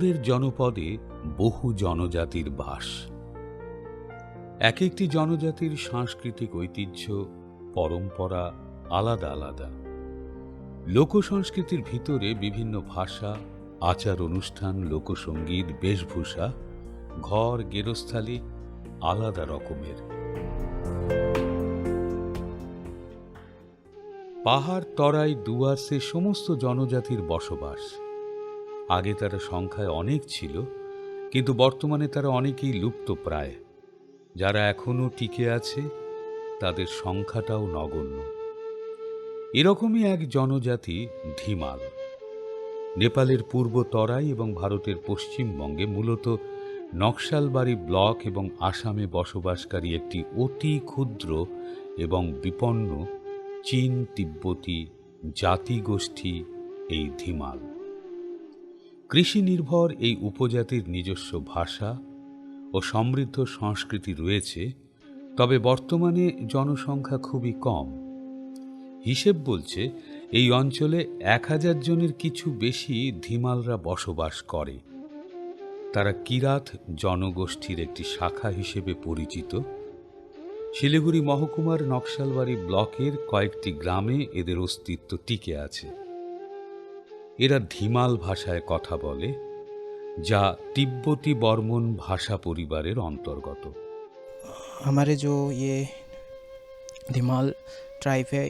উত্তরের জনপদে বহু জনজাতির বাস। এক একটি জনজাতির সাংস্কৃতিক ঐতিহ্য, পরম্পরা আলাদা আলাদা। লোকসংস্কৃতির ভিতরে বিভিন্ন ভাষা, আচার অনুষ্ঠান, লোকসঙ্গীত, বেশভূষা, ঘর গেরস্থালি আলাদা রকমের। পাহাড়, তরাই, ডুয়ার্সে সমস্ত জনজাতির বসবাস। আগে তারা সংখ্যায় অনেক ছিল, কিন্তু বর্তমানে তারা অনেকেই লুপ্ত প্রায়। যারা এখনও টিকে আছে তাদের সংখ্যাটাও নগণ্য। এরকমই এক জনজাতি ধিমাল। নেপালের পূর্ব তরাই এবং ভারতের পশ্চিমবঙ্গে মূলত নকশালবাড়ি ব্লক এবং আসামে বসবাসকারী একটি অতি ক্ষুদ্র এবং বিপন্ন চীন তিব্বতী জাতিগোষ্ঠী এই ধিমাল। কৃষি নির্ভর এই উপজাতির নিজস্ব ভাষা ও সমৃদ্ধ সংস্কৃতি রয়েছে, তবে বর্তমানে জনসংখ্যা খুবই কম। হিসেব বলছে এই অঞ্চলে 1000 জনের কিছু বেশি ধিমালরা বসবাস করে। তারা কিরাত জনগোষ্ঠীর একটি শাখা হিসেবে পরিচিত। শিলিগুড়ি মহকুমার নকশালবাড়ি ব্লকের কয়েকটি গ্রামে এদের অস্তিত্ব টিকে আছে। এরা ধিমাল ভাষায় কথা বলে, যা तिब्बती बर्मन भाषा परिवारेर अंतर्गत। हमारे जो ये धीमाल ट्राइब है,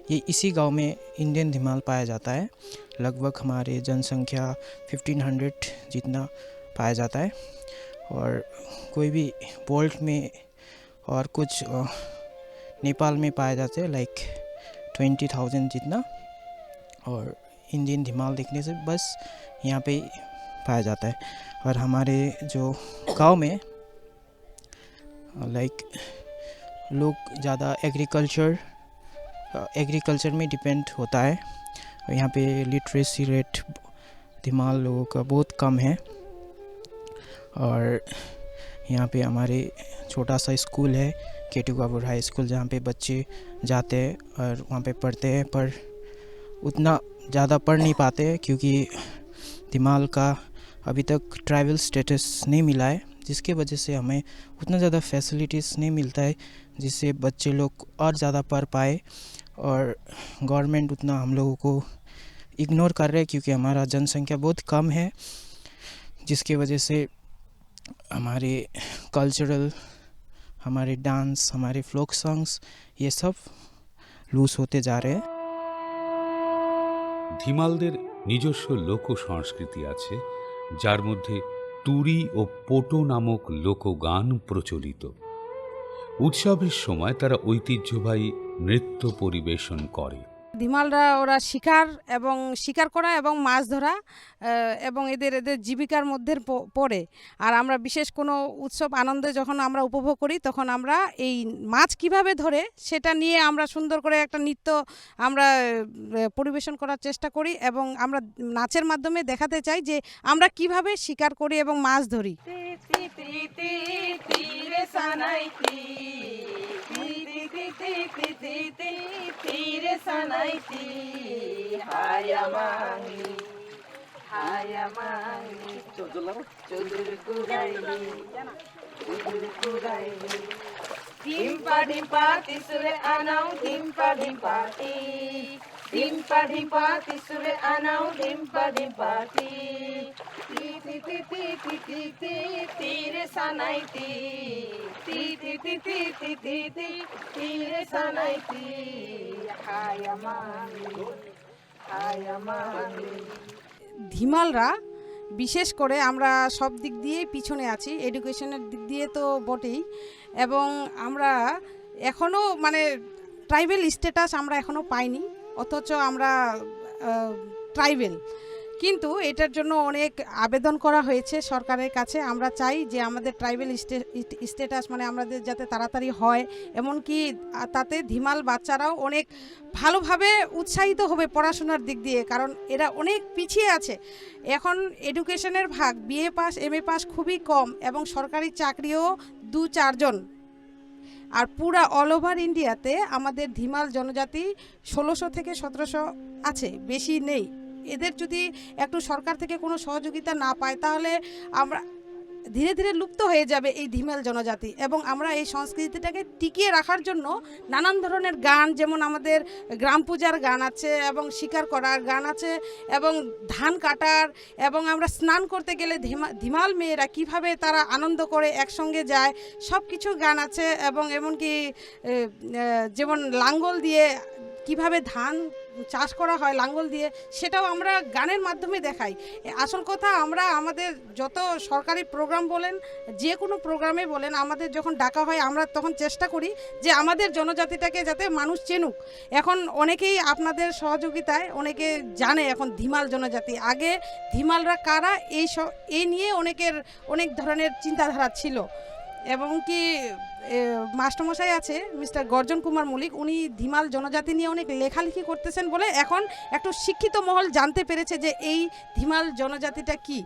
ये इसी गांव में इंडियन धीमाल पाया जाता है। लगभग हमारे जनसंख्या 1500 जितना पाया जाता है, और कोई भी वर्ल्ड में और कुछ नेपाल में पाए जाते हैं लाइक 20,000 जितना, और इंडियन धीमाल देखने से बस यहाँ पे पाया जाता है। और हमारे जो गांव में लाइक लोग ज़्यादा एग्रीकल्चर में डिपेंड होता है, और यहाँ पे लिटरेसी रेट धीमाल लोगों का बहुत कम है। और यहाँ पे हमारे छोटा सा स्कूल है, केटुकापुर हाई स्कूल, जहाँ पे बच्चे जाते हैं और वहाँ पे पढ़ते हैं, पर उतना ज़्यादा पढ़ नहीं पाते क्योंकि धीमाल का अभी तक ट्राइबल स्टेटस नहीं मिला है, जिसके वजह से हमें उतना ज़्यादा फैसिलिटीज़ नहीं मिलता है जिससे बच्चे लोग और ज़्यादा पढ़ पाए। और गवर्नमेंट उतना हम लोगों को इग्नोर कर रहे हैं क्योंकि हमारा जनसंख्या बहुत कम है, जिसके वजह से हमारे कल्चरल, हमारे डांस, हमारे फोक सॉन्ग्स ये सब लूज होते जा रहे हैं। ধিমালদের নিজস্ব লোক সংস্কৃতি আছে, যার মধ্যে তুরি ও পোটো নামক লোকগান প্রচলিত। উৎসবের সময় তারা ঐতিহ্যবাহী নৃত্য পরিবেশন করে। ধিমালরা ওরা শিকার করা এবং মাছ ধরা এবং এদের জীবিকার মধ্যে পড়ে। আর আমরা বিশেষ কোনো উৎসব আনন্দে যখন আমরা উপভোগ করি, তখন আমরা এই মাছ কিভাবে ধরে সেটা নিয়ে আমরা সুন্দর করে একটা নৃত্য আমরা পরিবেশন করার চেষ্টা করি, এবং আমরা নাচের মাধ্যমে দেখাতে চাই যে আমরা কিভাবে শিকার করি এবং মাছ ধরি। Dimpa dimpa tisure anau dimpa dimpa ti, dimpa dimpa tisure anau dimpa dimpa ti, ti ti ti ti ti ti ti tire sanai ti, ti ti ti ti ti ti ti tire sanai ti, hayamani. ধিমালরা বিশেষ করে আমরা সব দিক দিয়েই পিছনে আছি, এডুকেশনের দিক দিয়ে তো বটেই, এবং আমরা এখনও মানে ট্রাইবেল স্ট্যাটাস আমরা এখনও পাইনি, অথচ আমরা ট্রাইবেল। কিন্তু এটার জন্য অনেক আবেদন করা হয়েছে সরকারের কাছে। আমরা চাই যে আমাদের ট্রাইবেল স্ট্যাটাস মানে আমাদের যাতে তাড়াতাড়ি হয়, এমনকি তাতে ধিমাল বাচ্চারাও অনেক ভালোভাবে উৎসাহিত হবে পড়াশোনার দিক দিয়ে, কারণ এরা অনেক পিছিয়ে আছে। এখন এডুকেশনের ভাগ বিএ পাস এমএ পাস খুবই কম, এবং সরকারি চাকরিও 2-4 জন। আর পুরা অল ওভার ইন্ডিয়াতে আমাদের ধিমাল জনজাতি 1600 থেকে 1700 আছে, বেশি নেই। এদের যদি একটু সরকার থেকে কোনো সহযোগিতা না পায় তাহলে আমরা ধীরে ধীরে লুপ্ত হয়ে যাবে এই ধিমেল জনজাতি। এবং আমরা এই সংস্কৃতিটাকে টিকিয়ে রাখার জন্য নানান ধরনের গান, যেমন আমাদের গ্রাম পূজার গান আছে এবং শিকার করার গান আছে এবং ধান কাটার, এবং আমরা স্নান করতে গেলে ধিমাল মেয়েরা কিভাবে তারা আনন্দ করে একসঙ্গে যায় সব কিছু গান আছে। এবং এমনকি যেমন লাঙ্গল দিয়ে কিভাবে ধান চাষ করা হয় লাঙ্গল দিয়ে, সেটাও আমরা গানের মাধ্যমে দেখাই। আসল কথা, আমরা আমাদের যত সরকারি প্রোগ্রাম বলেন, যে কোনো প্রোগ্রামে বলেন, আমাদের যখন ডাকা হয় আমরা তখন চেষ্টা করি যে আমাদের জনজাতিটাকে যাতে মানুষ চেনুক। এখন অনেকেই আপনাদের সহযোগিতায় অনেকে জানে এখন ধিমাল জনজাতি। আগে ধিমালরা কারা এই নিয়ে অনেক ধরনের চিন্তাধারা ছিল। এবং কি মাস্টারমশাই আছে মিস্টার গর্জন কুমার মল্লিক, উনি ধিমাল জনজাতি নিয়ে অনেক লেখালেখি করতেছেন বলে এখন একটু শিক্ষিত মহল জানতে পেরেছে যে এই ধিমাল জনজাতিটা কি।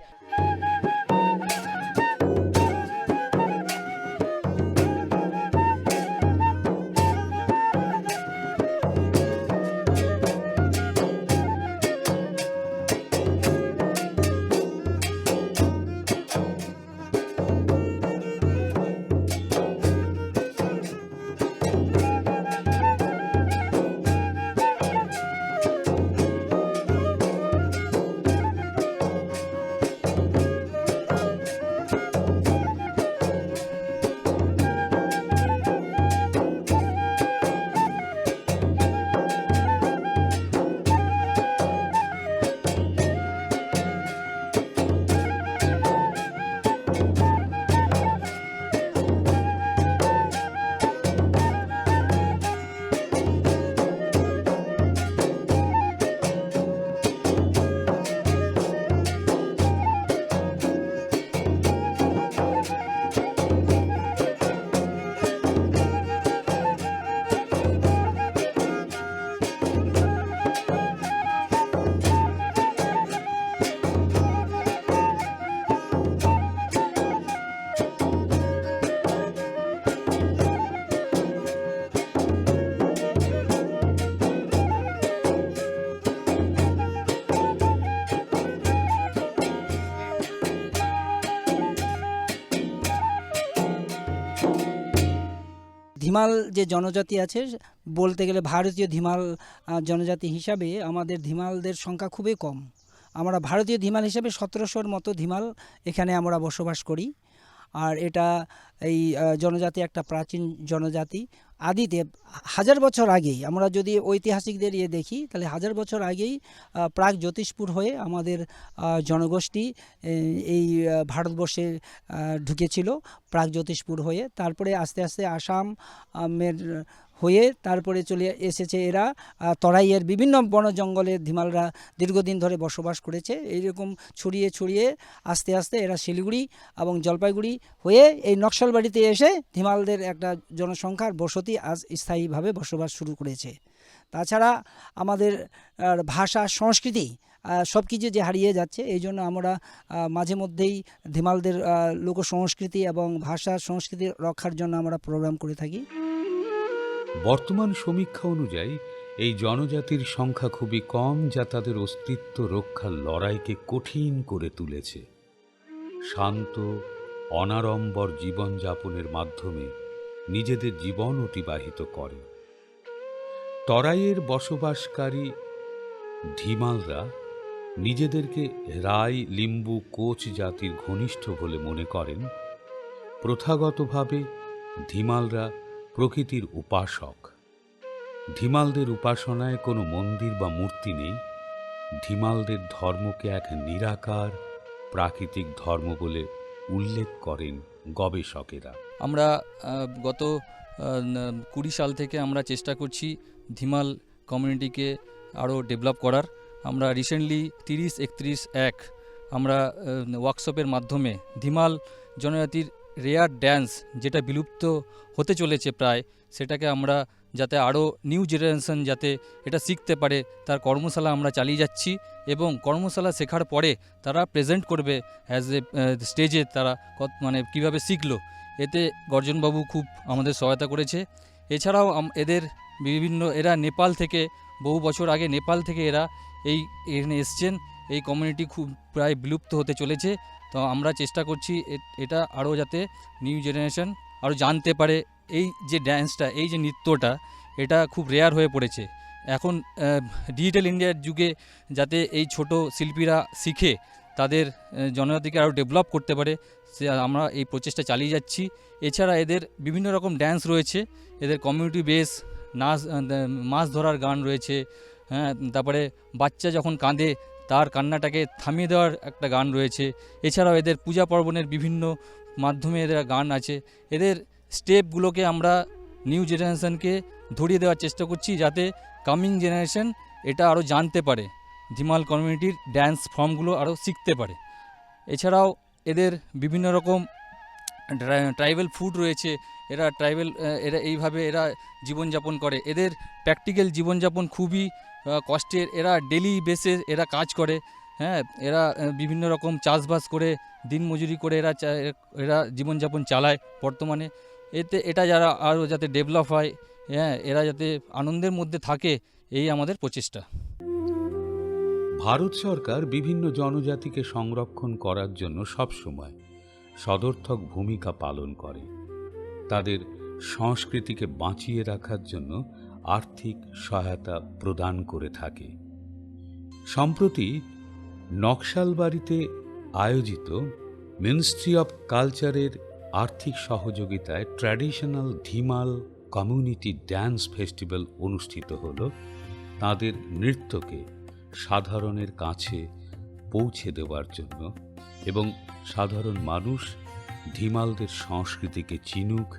ধিমাল যে জনজাতি আছে, বলতে গেলে ভারতীয় ধিমাল জনজাতি হিসাবে আমাদের ধিমালদের সংখ্যা খুবই কম। আমরা ভারতীয় ধিমাল হিসাবে 1700-র মতো ধিমাল এখানে আমরা বসবাস করি। আর এটা এই জনজাতি একটা প্রাচীন জনজাতি। আদিতে 1000 বছর আগেই, আমরা যদি ঐতিহাসিকদের দেখি তাহলে 1000 বছর আগেই প্রাক জ্যোতিষপুর হয়ে আমাদের জনগোষ্ঠী এই ভারতবর্ষে ঢুকেছিল, প্রাক জ্যোতিষপুর হয়ে। তারপরে আস্তে আস্তে আসামের হয়ে তারপরে চলে এসেছে এরা তরাইয়ের বিভিন্ন বন জঙ্গলে ধিমালরা দীর্ঘদিন ধরে বসবাস করেছে। এইরকম ছড়িয়ে ছড়িয়ে আস্তে আস্তে এরা শিলিগুড়ি এবং জলপাইগুড়ি হয়ে এই নকশালবাড়িতে এসে ধিমালদের একটা জনসংখ্যার বসতি আজ স্থায়ীভাবে বসবাস শুরু করেছে। তাছাড়া আমাদের ভাষা সংস্কৃতি সব কিছু যে হারিয়ে যাচ্ছে, এই জন্য আমরা মাঝে মধ্যেই ধিমালদের লোক সংস্কৃতি এবং ভাষা সংস্কৃতি রক্ষার জন্য আমরা প্রোগ্রাম করে থাকি। বর্তমান সমীক্ষা অনুযায়ী এই জনজাতির সংখ্যা খুবই কম, যা তাদের অস্তিত্ব রক্ষার লড়াইকে কঠিন করে তুলেছে। শান্ত অনাড়ম্বর জীবনযাপনের মাধ্যমে নিজেদের জীবন অতিবাহিত করে। তরাইয়ের বসবাসকারী ধিমালরা নিজেদেরকে রাই, লিম্বু, কোচ জাতির ঘনিষ্ঠ বলে মনে করেন। প্রথাগতভাবে ধিমালরা প্রকৃতির উপাসক। ধিমালদের উপাসনায় কোনো মন্দির বা মূর্তি নেই। ধিমালদের ধর্মকে এক নিরাকার প্রাকৃতিক ধর্ম বলে উল্লেখ করেন গবেষকেরা। আমরা গত 20 সাল থেকে আমরা চেষ্টা করছি ধিমাল কমিউনিটিকে আরও ডেভেলপ করার। আমরা রিসেন্টলি 30-31-1 আমরা ওয়ার্কশপের মাধ্যমে ধিমাল জনজাতির রেয়ার ড্যান্স, যেটা বিলুপ্ত হতে চলেছে প্রায়, সেটাকে আমরা যাতে আরও নিউ জেনারেশন যাতে এটা শিখতে পারে তার কর্মশালা আমরা চালিয়ে যাচ্ছি। এবং কর্মশালা শেখার পরে তারা প্রেজেন্ট করবে অ্যাজ এ স্টেজে, তারা মানে কীভাবে শিখলো। এতে গর্জনবাবু খুব আমাদের সহায়তা করেছে। এছাড়াও এদের এরা নেপাল থেকে, বহু বছর আগে নেপাল থেকে এরা এখানে এসছেন। এই কমিউনিটি খুব প্রায় বিলুপ্ত হতে চলেছে। তো আমরা চেষ্টা করছি এটা আরও যাতে নিউ জেনারেশন আরও জানতে পারে। এই যে ড্যান্সটা, এই যে নৃত্যটা, এটা খুব রেয়ার হয়ে পড়েছে এখন। ডিজিটাল ইন্ডিয়ার যুগে যাতে এই ছোট শিল্পীরা শিখে তাদের জনজাতিকে আরও ডেভেলপ করতে পারে, সে আমরা এই প্রচেষ্টা চালিয়ে যাচ্ছি। এছাড়া এদের বিভিন্ন রকম ড্যান্স রয়েছে, এদের কমিউনিটি বেস নাচ, মাছ ধরার গান রয়েছে, হ্যাঁ, তারপরে বাচ্চা যখন কাঁদে তার কান্নাটাকে থামিয়ে দেওয়ার একটা গান রয়েছে। এছাড়াও এদের পূজা পার্বণের বিভিন্ন মাধ্যমে এদের গান আছে। এদের স্টেপগুলোকে আমরা নিউ জেনারেশনকে ধরিয়ে দেওয়ার চেষ্টা করছি, যাতে কামিং জেনারেশন এটা আরও জানতে পারে, ধিমাল কমিউনিটির ড্যান্স ফর্মগুলো আরও শিখতে পারে। এছাড়াও এদের বিভিন্ন রকম ট্রাইবাল ফুড রয়েছে। এরা এইভাবে এরা জীবনযাপন করে। এদের প্র্যাকটিক্যাল জীবনযাপন খুবই কষ্টের। এরা ডেলি বেসে এরা কাজ করে, হ্যাঁ, এরা বিভিন্ন রকম চাষবাস করে দিনমজুরি করে এরা জীবনযাপন চালায় বর্তমানে। এটা যারা আরও যাতে ডেভেলপ হয়, হ্যাঁ, এরা যাতে আনন্দের মধ্যে থাকে, এই আমাদের প্রচেষ্টা। ভারত সরকার বিভিন্ন জনজাতিকে সংরক্ষণ করার জন্য সবসময় সদর্থক ভূমিকা পালন করে। তাদের সংস্কৃতিকে বাঁচিয়ে রাখার জন্য আর্থিক সহায়তা প্রদান করে থাকে। সম্প্রতি নকশালবাড়িতে আয়োজিত মিনিস্ট্রি অফ কালচারের আর্থিক সহযোগিতায় traditional Dhimal community dance festival অনুষ্ঠিত হল। তাদের নৃত্যকে সাধারণের কাছে পৌঁছে দেওয়ার জন্য এবং সাধারণ মানুষ ধিমালদের সংস্কৃতিকে চিনুক,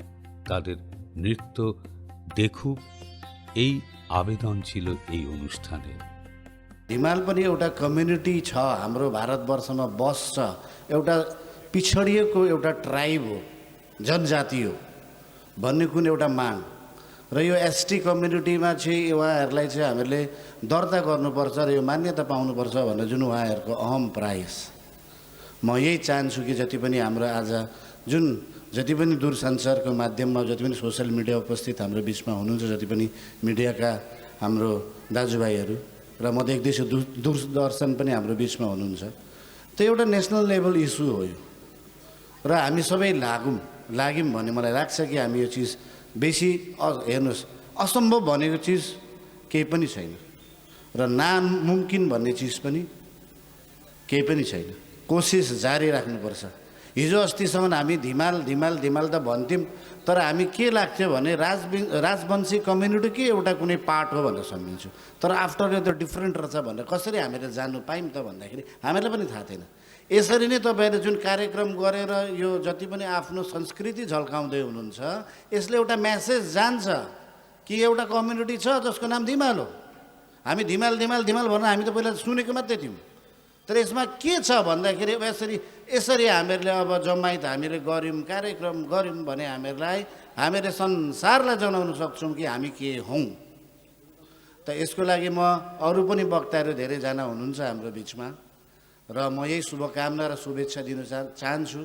তাদের নৃত্য देखुक এই आवेदन छिलो এই অনুষ্ঠানের। हिमाल पनि एउटा कम्युनिटी छ, हाम्रो भारतवर्षमा बस्छ, एउटा पिछडिएको एउटा ट्राइब हो, जनजाति हो भन्ने कुन एउटा माग र यो एसटी कम्युनिटीमा चाहिँ उहाँहरूलाई चाहिँ हामीले दर्ता गर्नुपर्छ र यो मान्यता पाउनुपर्छ भन्ने जुन उहाँहरूको अहम प्रयास। म यही चाहन्छु कि जति पनि हाम्रो आज जुन जति पनि दूरसञ्चारको माध्यममा जति पनि सोसियल मिडिया उपस्थित हाम्रो बिचमा हुनुहुन्छ, जति पनि मिडियाका हाम्रो दाजुभाइहरू र म देख्दैछु दूरदर्शन पनि हाम्रो बिचमा हुनुहुन्छ, त्यो एउटा नेसनल लेभल इस्यु हो यो र हामी सबै लाग्यौँ भन्ने मलाई लाग्छ कि हामी यो चिज बेसी हेर्नुहोस्, असम्भव भनेको चिज केही पनि छैन र नामुमकिन भन्ने चिज पनि केही पनि छैन। कोसिस जारी राख्नुपर्छ। हिजो अस्तिसम्म हामी धिमाल त भन्थ्यौँ, तर हामी के लाग्थ्यो भने राजवंशी कम्युनिटीकै एउटा कुनै पार्ट हो भनेर सम्झिन्छु। तर आफ्टर यो त डिफ्रेन्ट रहेछ भनेर कसरी हामीले जान्नु पायौँ त भन्दाखेरि हामीलाई पनि थाहा थिएन। यसरी नै तपाईँहरूले जुन कार्यक्रम गरेर यो जति पनि आफ्नो संस्कृति झल्काउँदै हुनुहुन्छ, यसले एउटा मेसेज जान्छ कि एउटा कम्युनिटी छ जसको नाम धिमाल हो। हामी धिमाल भन्न हामी त पहिला सुनेको मात्रै थियौँ, तर यसमा के छ भन्दाखेरि यसरी हामीहरूले अब जमाइत हामीले गऱ्यौँ, कार्यक्रम गऱ्यौँ भने हामीले संसारलाई जनाउन सक्छौँ कि हामी के हौँ। त यसको लागि म अरू पनि वक्ताहरू धेरैजना हुनुहुन्छ हाम्रो बिचमा र म यही शुभकामना र शुभेच्छा दिन चाहन्छु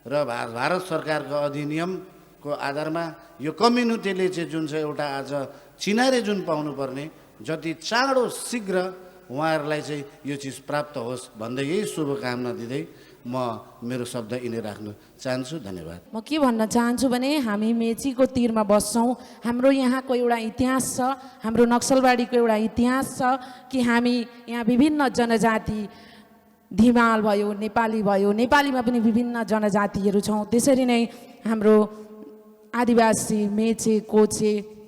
र भारत सरकारको अधिनियमको आधारमा यो कम्युनिटीले चाहिँ जुन चाहिँ एउटा आज चिनारी जुन पाउनुपर्ने जति चाँडो शीघ्र उहाँहरूलाई चाहिँ यो चिज प्राप्त होस् भन्दै यही शुभकामना दिँदै म मेरो शब्द यिनै राख्न चाहन्छु। धन्यवाद। म के भन्न चाहन्छु भने हामी मेचीको तीरमा बस्छौँ। हाम्रो यहाँको एउटा इतिहास छ, हाम्रो नक्सलबाडीको एउटा इतिहास छ कि हामी यहाँ विभिन्न जनजाति, धिमाल भयो, नेपाली भयो, नेपालीमा पनि विभिन्न जनजातिहरू छौँ। त्यसरी नै हाम्रो आदिवासी, मेचे, कोचे,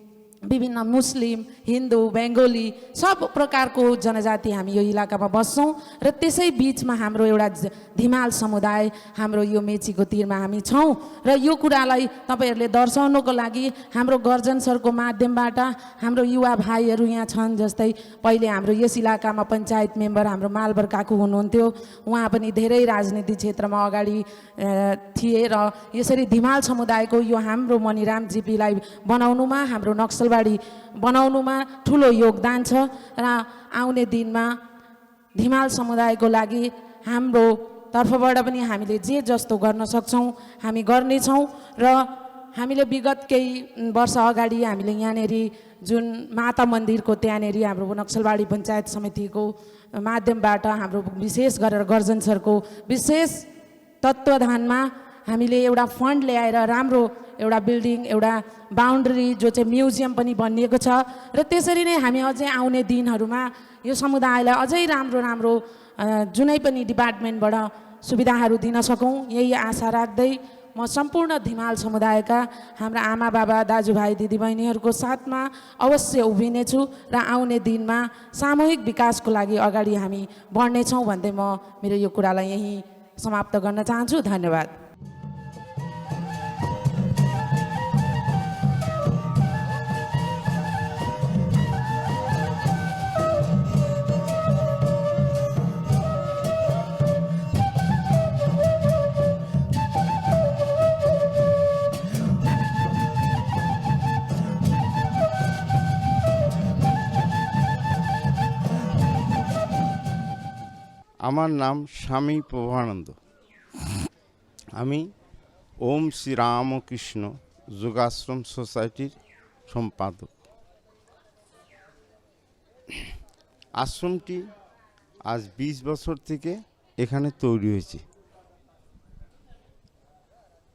विभिन्न मुस्लिम, हिन्दू, बेङ्गोली सब प्रकारको जनजाति हामी यो इलाकामा बस्छौँ र त्यसै बिचमा हाम्रो एउटा धिमाल समुदाय हाम्रो यो मेचीको तीरमा हामी छौँ र यो कुरालाई तपाईँहरूले दर्शाउनको लागि हाम्रो गर्जन सरको माध्यमबाट हाम्रो युवा भाइहरू यहाँ छन्। जस्तै पहिले हाम्रो यस इलाकामा पञ्चायत मेम्बर हाम्रो मालबर काकु हुनुहुन्थ्यो, उहाँ पनि धेरै राजनीति क्षेत्रमा अगाडि थिए र यसरी धिमाल समुदायको यो हाम्रो मणिराम जिपीलाई बनाउनुमा, हाम्रो नक्सल बनाउनुमा ठुलो योगदान छ र आउने दिनमा धिमाल समुदायको लागि हाम्रो तर्फबाट पनि हामीले जे जस्तो गर्न सक्छौँ हामी गर्नेछौँ र हामीले विगत केही वर्ष अगाडि हामीले यहाँनिर जुन माता मन्दिरको त्यहाँनिर हाम्रो नक्सलबाडी पञ्चायत समितिको माध्यमबाट हाम्रो विशेष गरेर गर्जन सरको विशेष तत्त्वाधानमा हामीले एउटा फन्ड ल्याएर राम्रो एउटा बिल्डिङ, एउटा बााउन्ड्री जो चाहिँ म्युजियम पनि बनिएको छ र त्यसरी नै हामी अझै आउने दिनहरूमा यो समुदायलाई अझै राम्रो राम्रो जुनै पनि डिपार्टमेन्टबाट सुविधाहरू दिन सकौँ, यही आशा राख्दै म सम्पूर्ण धिमाल समुदायका हाम्रा आमा बाबा दाजुभाइ दिदीबहिनीहरूको साथमा अवश्य उभिनेछु र आउने दिनमा सामूहिक विकासको लागि अगाडि हामी बढ्नेछौँ भन्दै म मेरो यो कुरालाई यहीँ समाप्त गर्न चाहन्छु। धन्यवाद। আমার নাম স্বামী প্রভানন্দ। আমি ওম শ্রী রামকৃষ্ণ যোগাশ্রম সোসাইটির সম্পাদক। আশ্রমটি আজ 20 বছর থেকে এখানে তৈরি হয়েছে।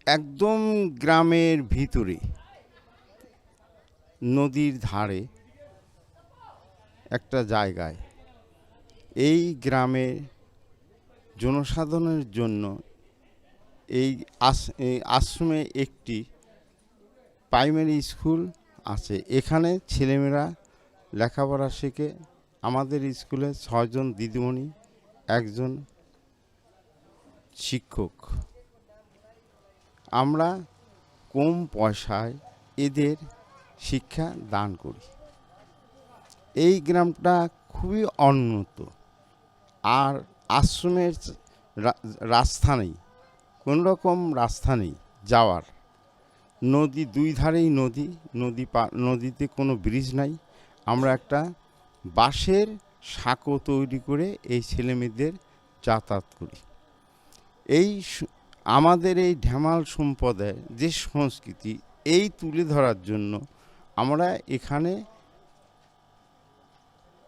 একদম গ্রামের ভিতরে নদীর ধারে একটা জায়গায় এই গ্রামের জনসাধারণের জন্য এই আশ্রমে একটি প্রাইমারি স্কুল আছে। এখানে ছেলেমেয়েরা লেখাপড়া শেখে। আমাদের স্কুলে 6 জন দিদিমণি, 1 জন শিক্ষক। আমরা কম পয়সায় এদের শিক্ষা দান করি। এই গ্রামটা খুবই উন্নত, আর আশ্রমের রাস্তা নেই, কোনো রকম রাস্তা নেই যাওয়ার। নদী দুই ধারেই নদীতে কোনো ব্রিজ নাই। আমরা একটা বাঁশের সাঁকো তৈরি করে এই ছেলেমেয়েদের যাতায়াত করি। এই আমাদের এই ঢেমাল সম্প্রদায়ের যে সংস্কৃতি এই তুলে ধরার জন্য আমরা এখানে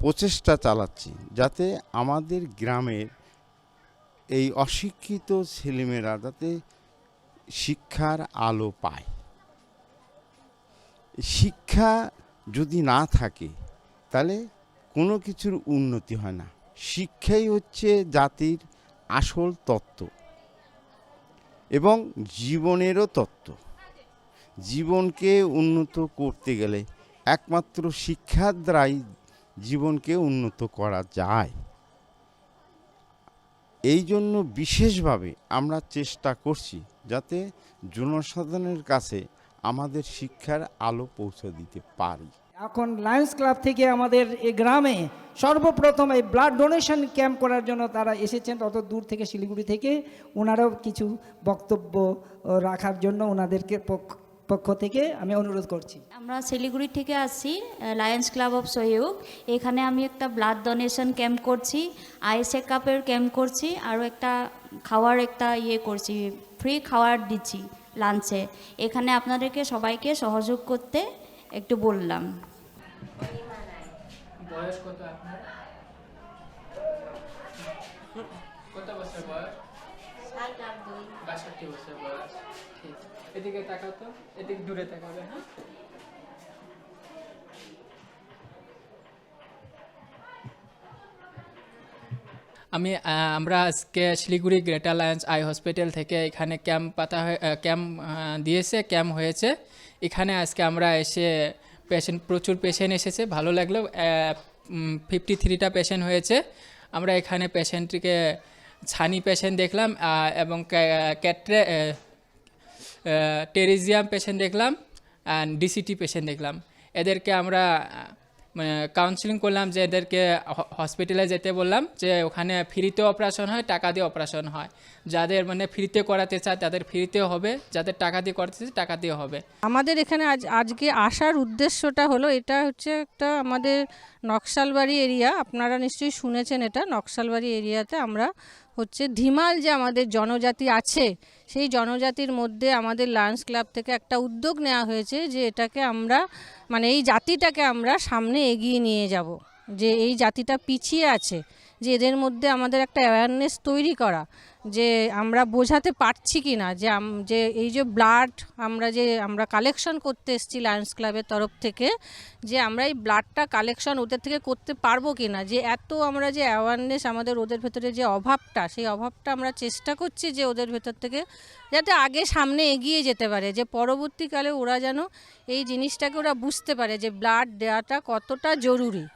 প্রচেষ্টা চালাচ্ছি, যাতে আমাদের গ্রামের এই অশিক্ষিত ছেলেমেয়েরা যাতে শিক্ষার আলো পায়। শিক্ষা যদি না থাকে তাহলে কোনো কিছুর উন্নতি হয় না। শিক্ষাই হচ্ছে জাতির আসল তত্ত্ব এবং জীবনেরও তত্ত্ব। জীবনকে উন্নত করতে গেলে একমাত্র শিক্ষার দ্বারাই জীবনকে উন্নত করা যায়। এই জন্য বিশেষভাবে আমরা চেষ্টা করছি যাতে জনসাধারণের কাছে আমাদের শিক্ষার আলো পৌঁছে দিতে পারি। এখন লায়ন্স ক্লাব থেকে আমাদের এই গ্রামে সর্বপ্রথম এই ব্লাড ডোনেশন ক্যাম্প করার জন্য তারা এসেছেন তত দূর থেকে, শিলিগুড়ি থেকে। ওনারাও কিছু বক্তব্য রাখার জন্য ওনাদেরকে পক্ষ থেকে আমি অনুরোধ করছি। আমরা শিলিগুড়ি থেকে আসছি, লায়ন্স ক্লাব অফ সহযোগ। এখানে আমি একটা ব্লাড ডোনেশন ক্যাম্প করছি, আই চেকআপের ক্যাম্প করছি, আরও একটা খাওয়ার একটা করছি, ফ্রি খাওয়ার দিচ্ছি লাঞ্চে। এখানে আপনাদেরকে সবাইকে সহযোগ করতে একটু বললাম। বয়স কত আপনার? কত বছর বয়স? 62 বছর বয়স। ঠিক, এদিকে তাকাও তো, এদিকে দূরে তাকাবে। হ্যাঁ, আমরা আজকে Siliguri greater Lions eye hospital থেকে এখানে ক্যাম্প হয়েছে। এখানে আজকে আমরা এসে প্রচুর পেশেন্ট এসেছে, ভালো লাগলো। 53টা পেশেন্ট হয়েছে। আমরা এখানে পেশেন্টকে ছানি পেশেন্ট দেখলাম এবং টেরিজিয়াম পেশেন্ট দেখলাম, অ্যান্ড ডিসিটি পেশেন্ট দেখলাম। এদেরকে আমরা কাউন্সিলিং করলাম, যে এদেরকে হসপিটালে যেতে বললাম, যে ওখানে ফ্রিতে অপারেশন হয়, টাকা দিয়ে অপারেশন হয়। যাদের ফ্রিতে করাতে চায় তাদের ফ্রিতেও হবে, যাদের টাকা দিয়ে করাতে চায় টাকা দিয়ে হবে। আমাদের এখানে আজকে আসার উদ্দেশ্যটা হলো, এটা হচ্ছে একটা আমাদের নকশালবাড়ি এরিয়া, আপনারা নিশ্চয়ই শুনেছেন। এটা নকশালবাড়ি এরিয়াতে আমরা হচ্ছে ধিমাল যে আমাদের জনজাতি আছে সেই জনজাতির মধ্যে আমাদের লায়ন্স ক্লাব থেকে একটা উদ্যোগ নেওয়া হয়েছে যে এটাকে আমরা মানে এই জাতিটাকে আমরা সামনে এগিয়ে নিয়ে যাব, যে এই জাতিটা পিছিয়ে আছে, যে এদের মধ্যে আমাদের একটা অ্যাওয়ারনেস তৈরি করা, যে আমরা বোঝাতে পারছি কি না যে এই যে ব্লাড আমরা কালেকশন করতে এসেছি লায়ন্স ক্লাবের তরফ থেকে, যে আমরা এই ব্লাডটা কালেকশন ওদের থেকে করতে পারবো কি না, যে এত আমরা যে অ্যাওয়ারনেস আমাদের ওদের ভেতরে যে অভাবটা, সেই অভাবটা আমরা চেষ্টা করছি যে ওদের ভেতর থেকে যাতে আগে সামনে এগিয়ে যেতে পারে, যে পরবর্তীকালে ওরা যেন এই জিনিসটাকে ওরা বুঝতে পারে যে ব্লাড দেওয়াটা কতটা জরুরি।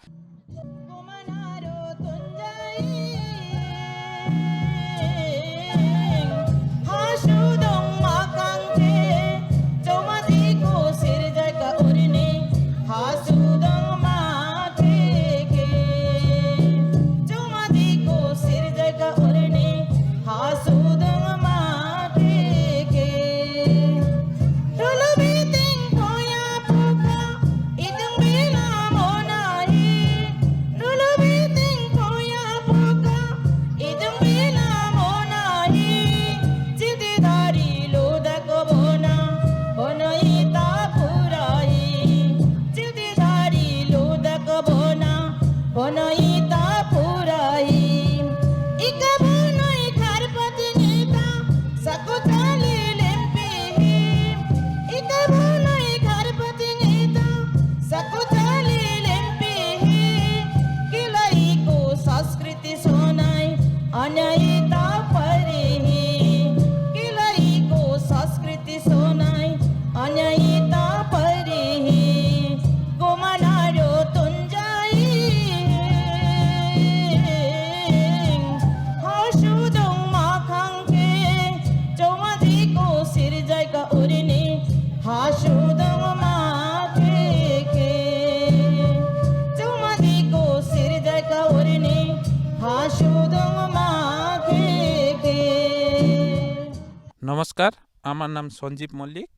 নমস্কার, আমার নাম সঞ্জীব মল্লিক,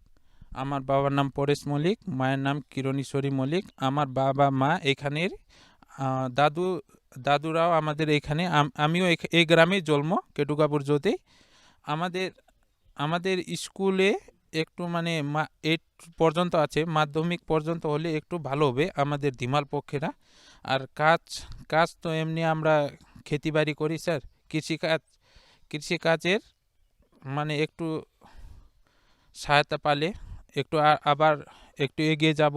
আমার বাবার নাম পরেশ মল্লিক, মায়ের নাম কিরণেশ্বরী মল্লিক। আমার বাবা মা এখানের, দাদুরাও আমাদের এখানে, আমিও এই গ্রামে জন্ম, কেটুকাপুর জোতে। আমাদের স্কুলে একটু মানে 8 পর্যন্ত আছে, মাধ্যমিক পর্যন্ত হলে একটু ভালো হবে আমাদের ধিমাল পক্ষেরা। আর কাজ তো এমনি আমরা খেতিবাড়ি করি স্যার, কৃষিকাজের মানে একটু সহায়তা পালে একটু আবার একটু এগিয়ে যাব।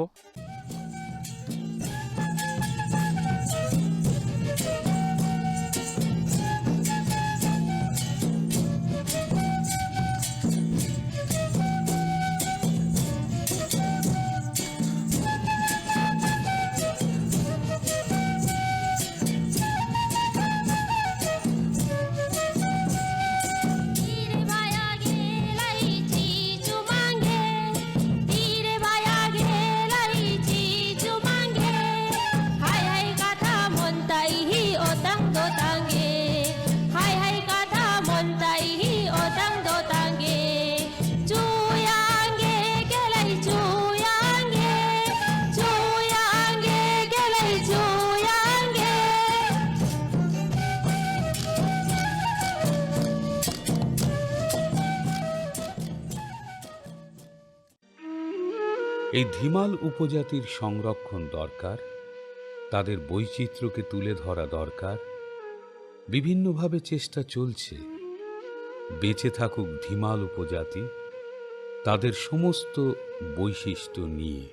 এই ধিমাল উপজাতির সংরক্ষণ দরকার, তাদের বৈচিত্র্যকে তুলে ধরা দরকার। বিভিন্নভাবে চেষ্টা চলছে। বেঁচে থাকুক ধিমাল উপজাতি তাদের সমস্ত বৈশিষ্ট্য নিয়ে।